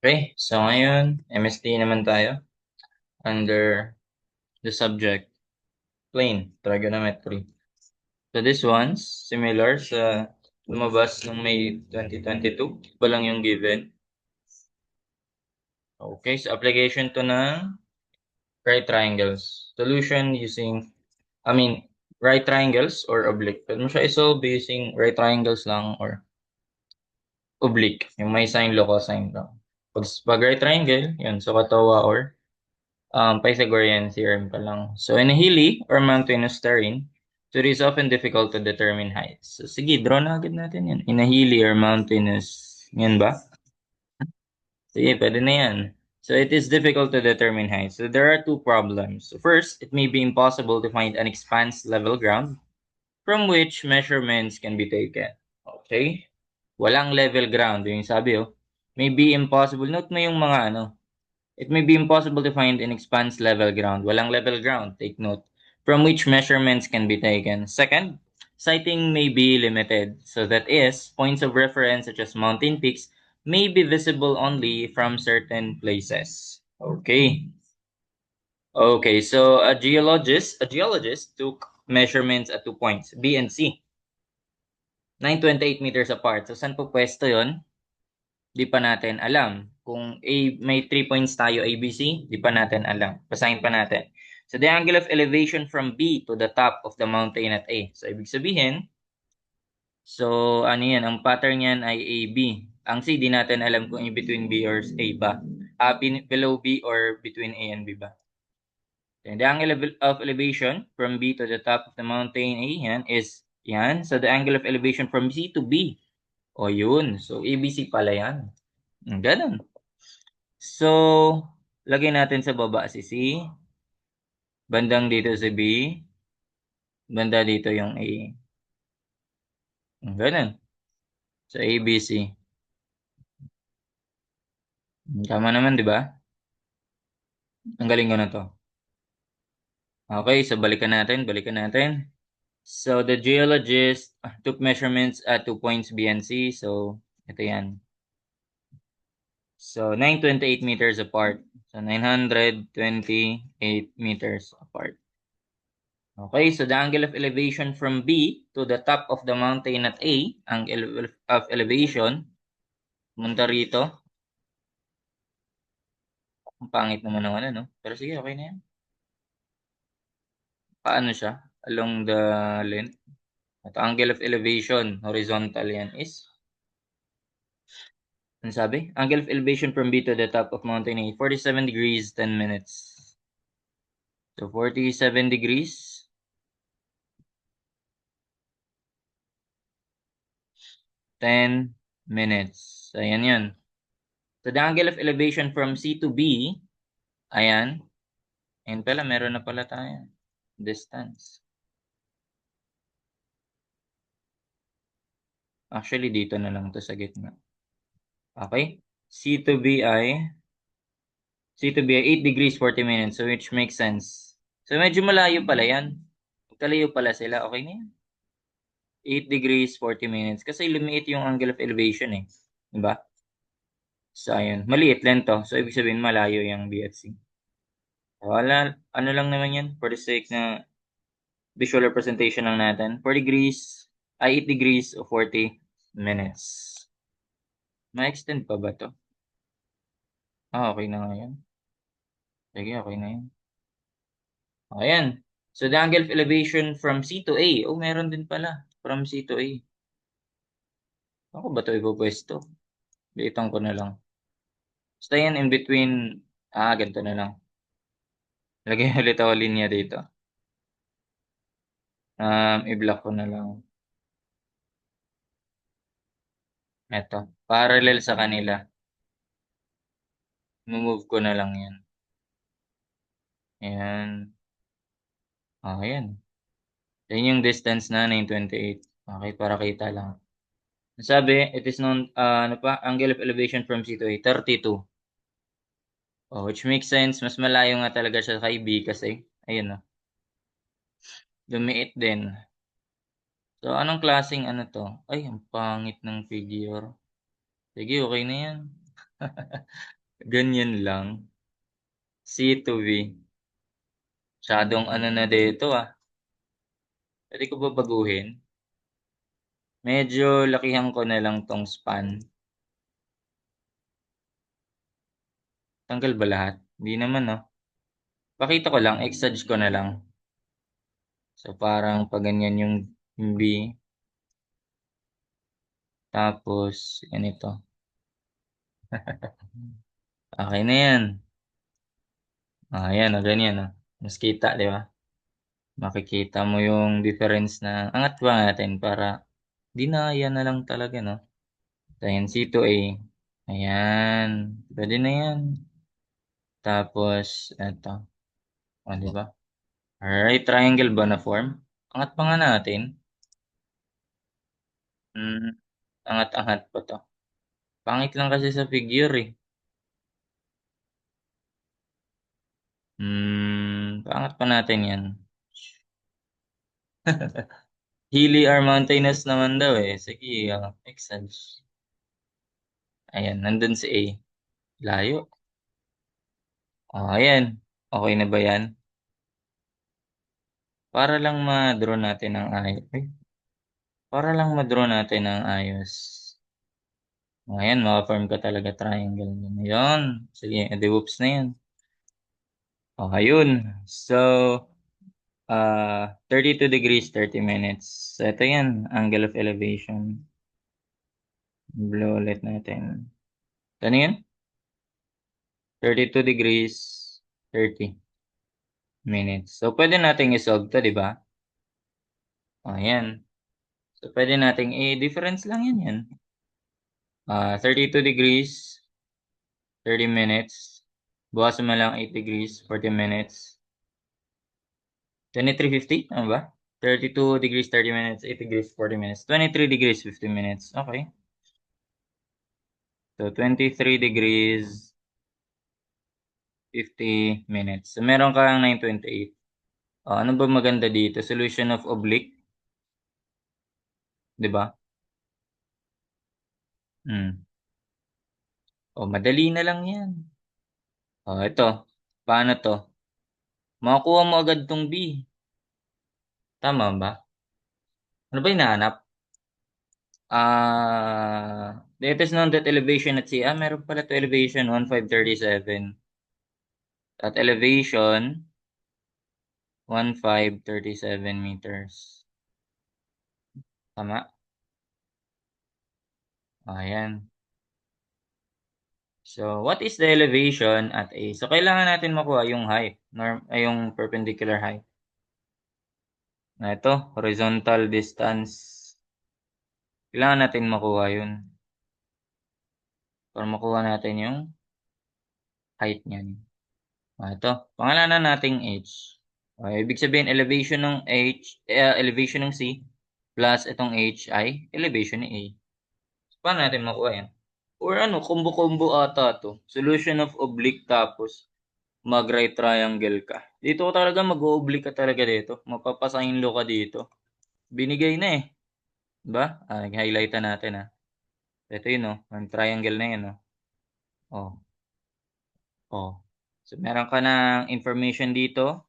Okay, so ngayon, MST naman tayo under the subject plane trigonometry. So this one's similar sa lumabas noong May 2022. Iba lang yung given. Okay, so application to ng right triangles. Solution using, right triangles or oblique. Pwede mo siya isolve using right triangles lang or oblique. Yung may sine, cosine lang. Pag right triangle, yun, so katawa or Pythagorean theorem pa lang. So, in a hilly or mountainous terrain, so it is often difficult to determine heights. So, sige, draw na agad natin yan. In a hilly or mountainous, yan ba? Sige, pwede na yan. So, it is difficult to determine heights. So, there are two problems. So, first, it may be impossible to find an expanse level ground from which measurements can be taken. Okay? Walang level ground. Yung sabi, may be impossible. Note mo yung mga It may be impossible to find an expanse level ground. Walang level ground, take note, from which measurements can be taken. Second, sighting may be limited. So that is, points of reference such as mountain peaks may be visible only from certain places. Okay. Okay, so a geologist took measurements at 2 points, B and C, 928 meters apart. So saan po pwesto 'yon? Di pa natin alam. Kung may 3 points tayo ABC, di pa natin alam. Basahin pa natin. So, the angle of elevation from B to the top of the mountain at A. So, ibig sabihin, ano yan, ang pattern yan ay AB. Ang C, di natin alam kung in between B or A ba. Below B or between A and B ba. And the angle of elevation from B to the top of the mountain A yan is yan. So, the angle of elevation from C to B. O yun. So, ABC pala yan. Ganun. So, lagay natin sa baba si C. Bandang dito si B. Banda dito yung A. Ganun. So, ABC. Tama naman, di ba? Ang galing ko na to. Okay, so balikan natin. So, the geologist took measurements at 2 points B and C. So, ito yan. So, 928 meters apart. So, 928 meters apart. Okay, so the angle of elevation from B to the top of the mountain at A, angle of elevation, punta rito. Ang pangit naman ng no? Pero sige, okay na yan. Paano siya? Along the length. At angle of elevation, horizontal yan is, ano sabi? Angle of elevation from B to the top of mountain A, 47 degrees, 10 minutes. So, 47 degrees, 10 minutes. Ayan yun. So, the angle of elevation from C to B, ayan. Ayan pala, meron na pala tayo. Distance. Actually, dito na lang to sa gitna. Okay? C to B ay 8 degrees 40 minutes. So, which makes sense. So, medyo malayo pala yan. Magkalayo pala sila. Okay na yan. 8 degrees 40 minutes. Kasi lumiit yung angle of elevation eh. Diba? So, ayun. Maliit lang to. So, ibig sabihin malayo yung B at C. Wala. Ano lang naman yan? For the sake na visual representation lang natin. 4 degrees ay 8 degrees o 40 minutes. Ma-extend pa ba to? Okay na nga yan. Sige, okay na yan. Ayan. So, the angle of elevation from C to A. Oh, meron din pala. From C to A. Ako ba ito ipopwesto? Liitan ko na lang. Basta yan in between. Ganito na lang. Lagay ulit ako linya dito. I-block ko na lang. Ito. Parallel sa kanila. Move ko na lang yan. Ayan. Ayan. Yan yung distance na 928. Okay, para kita lang. Sabi, it is known, angle of elevation from C to A, 32. Oh, which makes sense. Mas malayo nga talaga siya kay B kasi, ayun lumiit din. So, anong klaseng to? Ay, ang pangit ng figure. Sige, okay na yan. Ganyan lang. C to V. Masyadong ano na dito ah. Pwede ko ba baguhin? Medyo lakihan ko na lang tong span. Tanggal ba lahat? Hindi naman no. Pakita ko lang, exage ko na lang. So parang pag ganyan yung B. Tapos, ganito. Okay na yan. Ayan, ganyan. Mas kita, di ba? Makikita mo yung difference na angat ba natin para di na yan na lang talaga, no? So, yan, C to A. Ayan. Pwede na yan. Tapos, eto. O, di ba? Right triangle ba na form? Angat pa nga natin. Hmm, angat-angat pa to. Pangit lang kasi sa figure eh. Paangat pa natin yan. Hilly or mountainous naman daw eh. Sige, exage. Ayan, nandun si A. Layo. Ayan. Okay na ba yan? Para lang ma-draw natin ang ayos. Para lang ma-draw natin ang ayos. Ayan, maka-form ka talaga triangle. Ayan. Sige, edi whoops na yan. Ayun. So, 32 degrees, 30 minutes. So, ito yan. Angle of elevation. Blow ulit natin. Ano yan? 32 degrees, 30 minutes. So, pwede nating isolve to, di ba? Ayan. So, pwede nating i-difference lang yan. 32 degrees, 30 minutes. Bukasan mo lang 8 degrees, 40 minutes. 2350, ano ba? 32 degrees, 30 minutes, 8 degrees, 40 minutes. 23 degrees, 50 minutes. Okay. So, 23 degrees, 50 minutes. So, meron kang 928. Ano ba maganda dito? Solution of oblique. Di ba? Hmm. Madali na lang yan. Ito. Paano to? Makukuha mo agad tong B. Tama ba? Ano ba hinahanap? It is known that elevation at sea. Meron pala to elevation, 1537. At elevation, 1537 meters. Tama? Ayan. So, what is the elevation at A? So, kailangan natin makuha yung height, yung perpendicular height. Na ito, horizontal distance. Kailangan natin makuha yun. Para makuha natin yung height niyan. Ito, pangalanan nating H. Ibig sabihin, elevation ng elevation ng C plus itong H ay elevation ng A. So, paano natin makuha yan? Or combo-combo ata to. Solution of oblique tapos mag-right triangle ka. Dito talaga mag-oblique ka talaga dito. Mapapasahin lo ka dito. Binigay na eh. Diba? Nag-highlightan natin Ito yun ang triangle na yun Oh. Oh. So, meron ka ng information dito.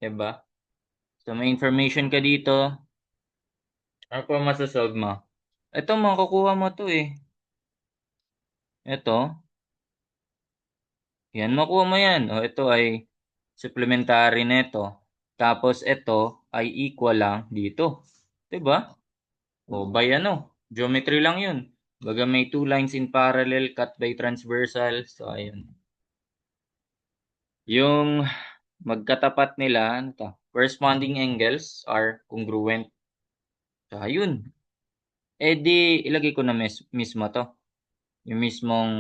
Diba? So, may information ka dito. Ano pa masasolve mo? Ito, makukuha mo to eh. Ito. Yan, makuha mo yan. Ito ay supplementary nito. Tapos, ito ay equal lang dito. Diba? By geometry lang yun. Baga may two lines in parallel cut by transversal. So, ayun. Yung magkatapat nila, corresponding angles are congruent. So, ayun. Di, ilagay ko na mismo to. Yung mismong,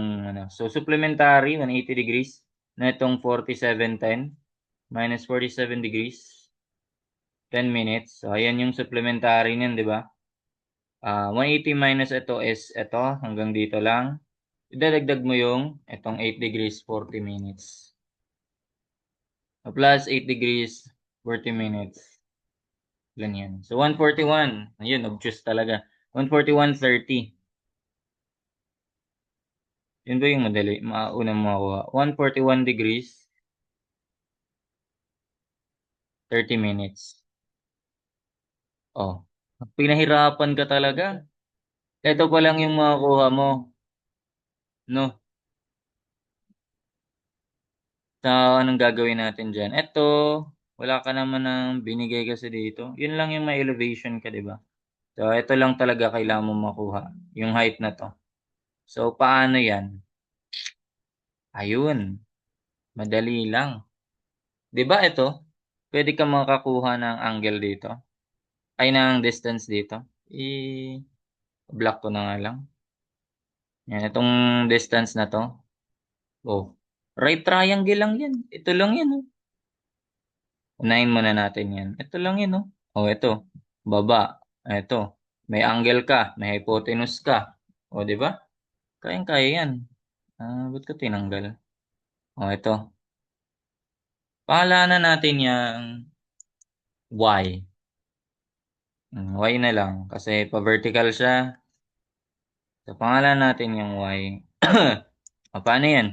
So, supplementary, 180 degrees. Na itong 4710 minus 47 degrees. 10 minutes. So, ayan yung supplementary niyan, di ba? 180 minus ito is ito, hanggang dito lang. Idadagdag mo yung itong 8 degrees, 40 minutes. Plus 8 degrees, 40 minutes. Ganyan. So, 141. Ayun, obtuse talaga. 141.30. Yun ba yung madali? Unang makakuha. 141 degrees, 30 minutes. Oh, pinahirapan ka talaga. Ito pa lang yung makukuha mo, no? So, anong gagawin natin dyan? Ito, wala ka naman ng binigay kasi dito. Yun lang yung may elevation ka, di ba? So, ito lang talaga kailangan mo makuha. Yung height na to. So, paano yan? Ayun, madali lang. Di ba ito? Pwede ka makakuha ng angle dito. Ay, ng distance dito. I-block ko na nga lang. Yan, itong distance na to. Oh, right triangle lang yan. Ito lang yan. Oh. Unahin muna natin yan. Ito lang yan. Oh, oh ito. Baba. Ito. May angle ka. May hypotenuse ka. O, di ba? Kayang-kaya yan. Ba't ko tinanggal? O, ito. Pangalanan natin yung Y. Y na lang. Kasi pa-vertical siya. So, pangalan natin yung Y. O, paano yan?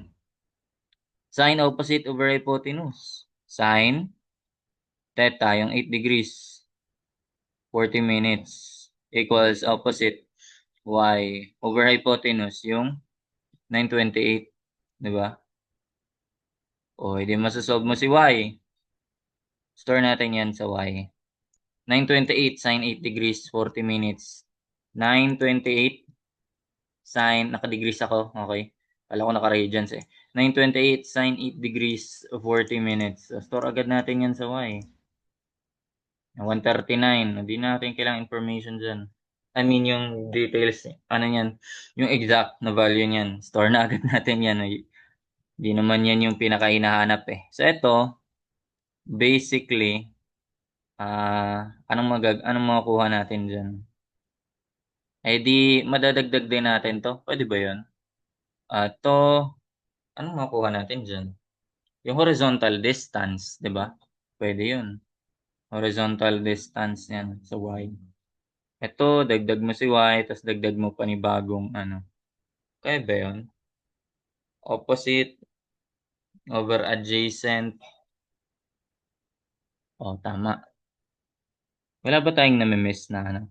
Sine opposite over hypotenuse. Sine theta, yung 8 degrees. 40 minutes. Equals opposite Y over hypotenuse, yung 928. Diba? O, hindi masasolve mo si Y. Store natin yan sa Y. 928 sine 8 degrees, 40 minutes. 928 sine, naka-degrees ako. Okay. Kala ko naka-radians eh. 928 sine 8 degrees, 40 minutes. So, store agad natin yan sa Y. 139. Hindi natin kailangan information dyan. I mean, yung details, ano yan, yung exact na value niyan. Store na agad natin yan. Hindi naman yan yung pinaka-hinahanap eh. So, ito, basically, anong makukuha natin dyan? Eh di, madadagdag din natin to. Pwede ba yun? To, anong makukuha natin dyan? Yung horizontal distance, di ba? Pwede yun. Horizontal distance yan sa Y. Ito, dagdag mo si Y, tapos dagdag mo panibagong ano. Kaya ba yun? Opposite over adjacent. O, tama. Wala ba tayong namimiss na ano?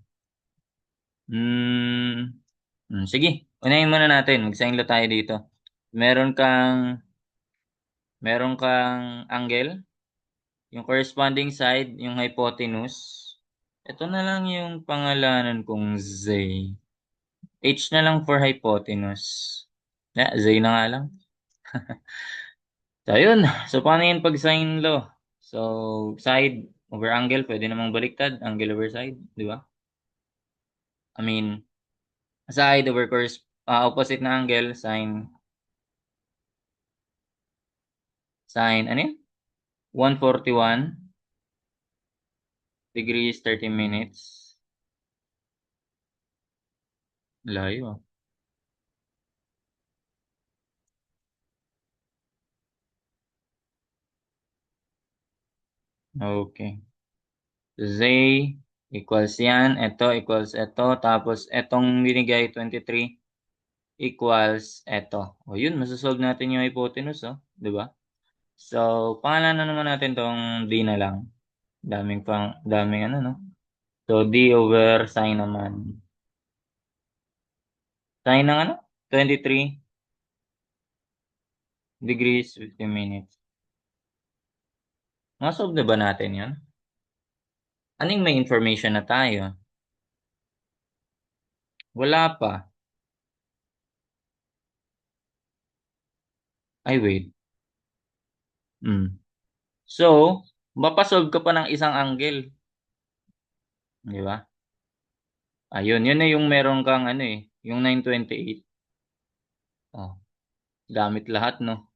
Sige, unahin muna natin. Magsainglo tayo dito. Meron kang, meron kang angle. Yung corresponding side, yung hypotenuse. Ito na lang yung pangalanan kong Z. H na lang for hypotenuse. Z na nga lang. So, yun. So, paano yun pag sine law? So, side over angle, pwede namang baliktad. Angle over side, di ba? I mean, side over opposite na angle, sine, ano yun? 141 degrees, 30 minutes. Layo. Okay. Z equals yan. Ito equals ito. Tapos etong binigay 23 equals ito. O yun, masasolve natin yung hypotenuse. Oh. Di ba? So, pangalan na naman natin tong D na lang. Daming ano, no? So, D over sine naman. Sine ng ano? 23 degrees, 50 minutes. Masolve na ba natin yan? Anong may information na tayo? Wala pa. Ay, wait. So, mapasolve ka pa ng isang angle. Di ba? Ayun, yun na yung meron kang ano eh, yung 928. Oh, gamit lahat, no?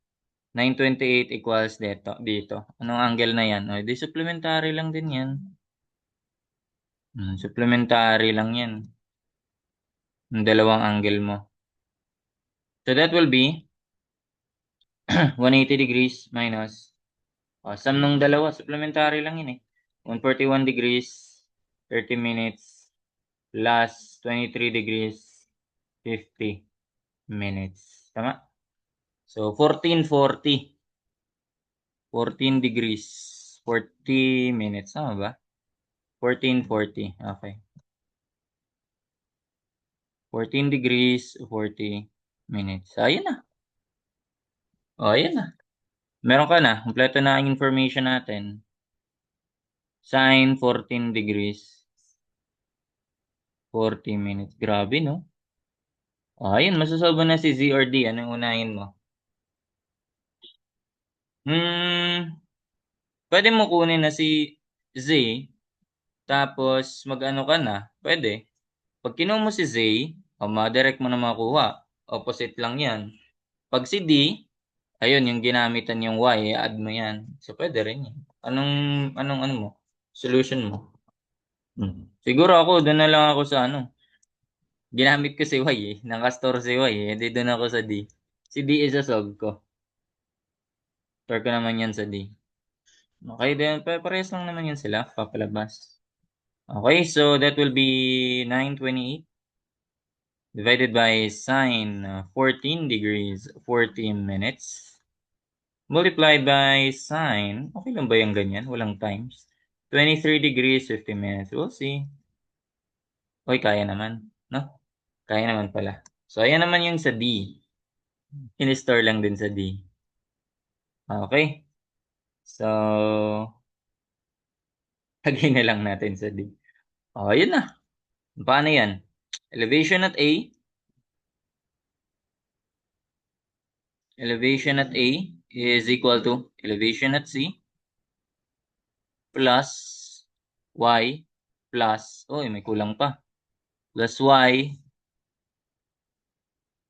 928 equals dito. Anong angle na yan? Oh, di supplementary lang din yan. Supplementary lang yan. Yung dalawang angle mo. So, that will be 180 degrees minus. Sum nung dalawa, supplementary lang yun eh. 141 degrees, 30 minutes, plus 23 degrees, 50 minutes. Tama? So, 1440. 14 degrees. 40 minutes. Tama ba? 1440. Okay. 14 degrees, 40 minutes. Ayun na. O, ayun na. Meron ka na. Kompleto na ang information natin. Sine 14 degrees, 40 minutes. Grabe, no? Ayun, masasolve mo na si Z or D. Anong unahin mo? Pwede mo kunin na si Z, tapos mag-ano ka na. Pwede. Pag kinuha mo si Z, direct mo na makuha. Opposite lang yan. Pag si D, ayun, yung ginamitan yung Y, add mo yan. So, pwede rin yan. Anong ano mo? Solution mo? Siguro ako, doon na lang ako sa ano. Ginamit ko si Y eh. Nakastore si Y eh. Hindi doon ako sa D. Si D isa-solve ko. Store ko naman yan sa D. Okay, then parehas lang naman yan sila. Papalabas. Okay, so that will be 928 divided by sine 14 degrees 14 minutes multiplied by sine, okay lang ba yung ganyan? Walang times. 23 degrees 50 minutes. We'll see. Okay, kaya naman. No? Kaya naman pala. So, ayan naman yung sa D. In-store lang din sa D. Okay. So, lagay na lang natin sa D. Yun na. Paano yan? Elevation at A. Elevation at A is equal to elevation at C plus Y plus, may kulang pa. Plus Y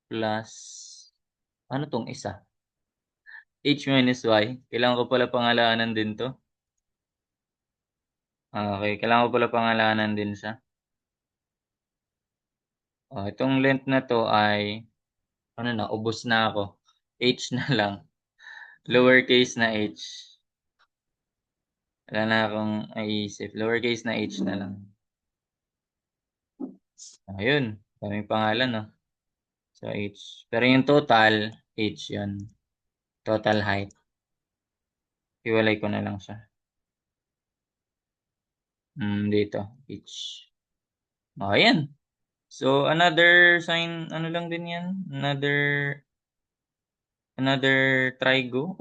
plus, ano tong isa? H minus Y. Kailangan ko pala pangalanan din to. Okay, kailangan ko pala pangalanan din sa. Itong length na to ay, ano na, ubos na ako. H na lang. Lowercase na h. Wala na akong aiisip. Lowercase na h na lang. Ayun. Daming pangalan, no? So, h. Pero yung total, h yun. Total height. Iwalay ko na lang siya. Dito. H. Ayan. So, another sign, ano lang din yan? Another trigo.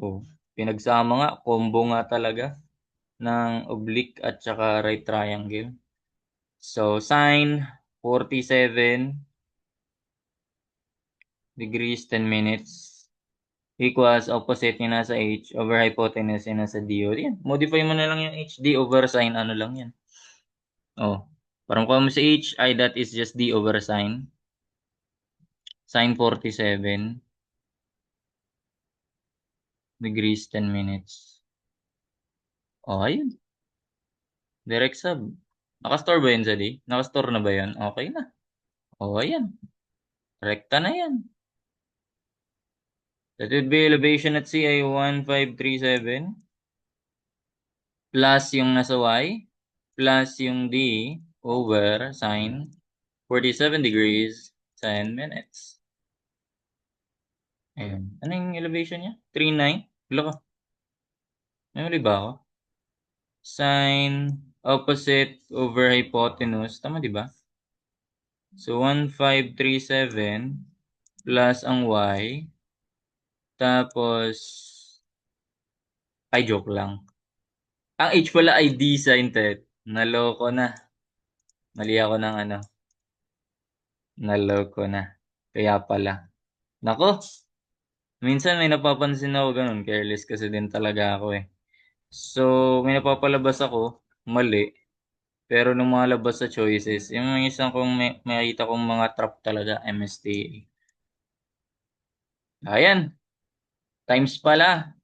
Pinagsama nga. Combo nga talaga ng oblique at saka right triangle. So, sine 47 degrees 10 minutes equals opposite niya nasa h over hypotenuse niya nasa d. Yan. Modify mo na lang yung h. D over sine. Ano lang yan. Parang kung mo sa h, I that is just d over sine. Sine 47 degrees 10 minutes. Ayun. Direct sub. Nakastore ba yun sa D? Nakastore na ba yun? Okay na. Ayan. Rekta na yan. That would be elevation at C ay 1537 plus yung nasa Y plus yung D over sine 47 degrees 10 minutes. Ayun. Ano yung elevation niya? 39? Wala ka. Memory ba ako? Sine opposite over hypotenuse. Tama, di ba? So, 1537 plus ang Y. Tapos, ay joke lang. Ang H pala ay D sin theta. Naloko na. Mali ako ng ano. Naloko na. Kaya pala. Nako, minsan may napapansin ako ganun. Careless kasi din talaga ako eh. So, may napapalabas ako, mali. Pero nung mga labas sa choices, yung mga isang kong may makita kong mga trap talaga, MSTA. Ayan, times pala.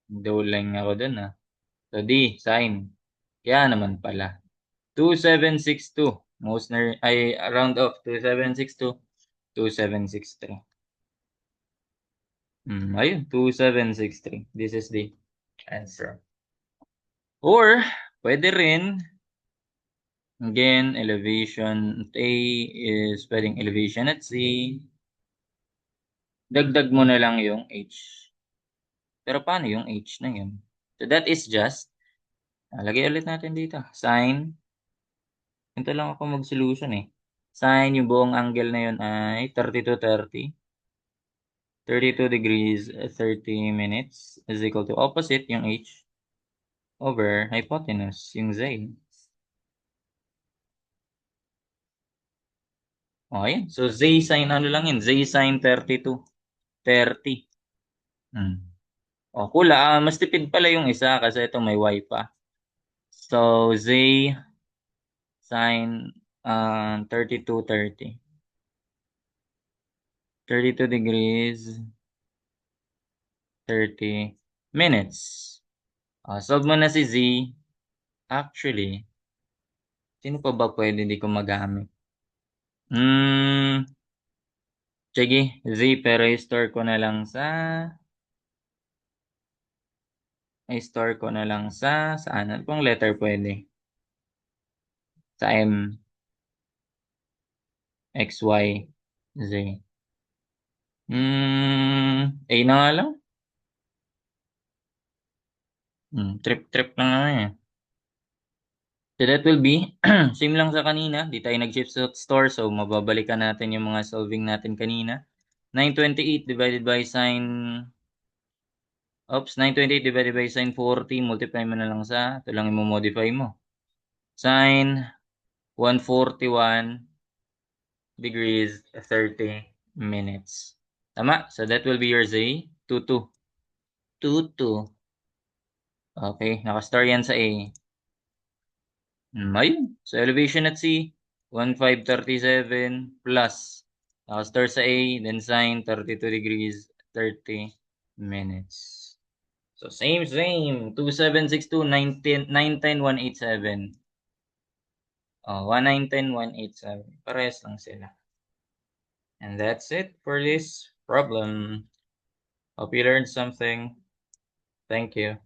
Dulang ako dun ah. So D, sign. Kaya naman pala. 2762. Ay round off. 2762. 2763. Ayun, 2763. This is the answer. Or, pwede rin, again, elevation at A is pwedeng elevation at C dagdag mo na lang yung h. Pero paano yung h na yun? So that is just, lagay ulit natin dito. Sine, ito lang ako mag-solution eh. Sine, yung buong angle na yun ay 32 degrees, 30 minutes is equal to opposite, yung h, over hypotenuse, yung z. Okay, so z sine ano lang yun? Z sine 32. 30. Hmm. O, mas tipid pala yung isa kasi ito may y pa. So, z sine 32, 30. 32 degrees, 30 minutes. Solve mo na si z. Actually, sino pa ba pwede hindi ko magamit? Sige, z pero i-store ko na lang sa i-store ko na lang saan? Ano pong letter pwede? Sa M, X, Y, Z. A na nga lang. Trip na nga eh. So that will be, same lang sa kanina. Di tayo nag-shift sa store. So mababalikan natin yung mga solving natin kanina. 928 divided by sine, 928 divided by sine 40. Multiply mo na lang sa, ito lang i-modify mo. Sine 141 degrees 30 minutes. Tama? So that will be your Z. 22. 22. Okay, nakastore yan sa A. Ayun. So elevation at C, 1537 plus. Nakastore sa A, then sine 32 degrees, 30 minutes. So same. 2762, 910, 187. 1910, 187. Parehas lang sila. And that's it for this problem. Hope you learned something. Thank you.